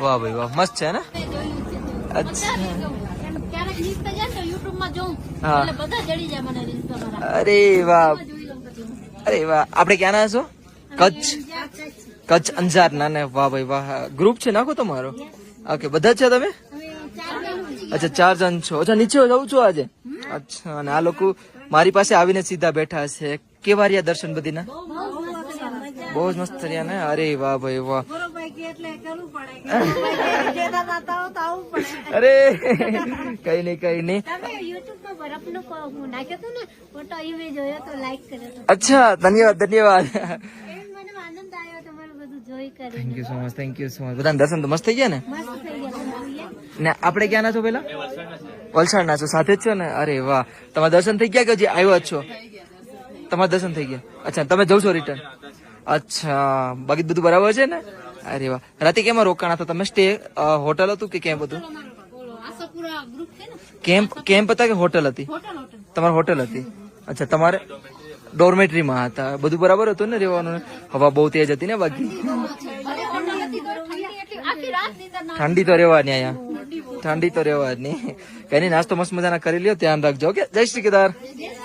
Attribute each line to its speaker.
Speaker 1: વાહ ભાઈ વાહ, મસ્ત છે ને. અચ્છા
Speaker 2: ક્યારેક રીલ્સ જાય તો યુટ્યુબ માં જોઉં
Speaker 1: હા.
Speaker 2: એટલે બધા જડી જાય મને રીલ્સ તમારા.
Speaker 1: અરે વાહ,
Speaker 2: જોઈ લઉં પછી હું.
Speaker 1: અરે વાહ. આપણે ક્યાં ના છો? કચ્છ, કચ્છ અંજાર ના ને. વાહ ભાઈ વાહ, ગ્રુપ છે નાખો તમારો. ઓકે, બધા જ છે તમે?
Speaker 2: હવે 4 જણ થઈ ગયા.
Speaker 1: અચ્છા 4 જણ છો. અચ્છા નીચે જવું છો આજે? અચ્છા, અને આ લોકો મારી પાસે આવીને સીધા બેઠા છે. કેવા રહ્યા દર્શન બધીના? બહુ જ મસ્ત રહ્યા ને. અરે વાહ ભાઈ વાહ. અરે કઈ નહીં કઈ નહીં.
Speaker 2: તમે યુટ્યુબ પર બરફનો નાખ્યો હતો ને ફોટો, એ મેં જોયો તો લાઈક કર્યો હતો.
Speaker 1: અચ્છા, ધન્યવાદ ધન્યવાદ.
Speaker 2: એમ મને આનંદ આવ્યો તમારું બધું જોઈ કરીને.
Speaker 1: Thank you so much, thank you so much. બધાના દર્શન તો મસ્ત થઈ ગયા ને.
Speaker 2: મસ્ત થઈ ગયા તમારું.
Speaker 1: ને આપણે ક્યાં ના છો પેલા? વલસાડ ના છો, સાથે જ છો ને. અરે વાહ, તમારા દર્શન થઈ ગયા કે હજી આવ્યા જ છો? તમારા દર્શન થઈ ગયા. અચ્છા, તમે જવ છો રિટર્ન? અચ્છા, બાકી બધું બરાબર છે ને? અરે વાહ. રાતે કેમાં રોકાણા હતા તમે? સ્ટે હોટલ હતું કે કેમ્પ હતું?
Speaker 2: આશાપુરા ગ્રુપ છે ને,
Speaker 1: કેમ્પ હતા કે હોટલ હતી?
Speaker 2: Hotel hotel.
Speaker 1: તમારે હોટલ હતી? અચ્છા, તમારે ડોર્મેટરીમાં હતા. બધું બરાબર હતું ને રહેવાનું? હવા બહુ તેજ હતી ને બાકી?
Speaker 2: અરે હોટલ હતી તો ઠંડી એટલી આખી રાત નીંદર ના
Speaker 1: ઠંડી તો રહેવાની અહીંયા, ઠંડી તો રહેવાની. કઈ નહીં, નાસ્તો મસ્ત મજાના કરી લ્યો, ધ્યાન રાખજો. ઓકે, જય શ્રી કેદાર.
Speaker 2: આવે.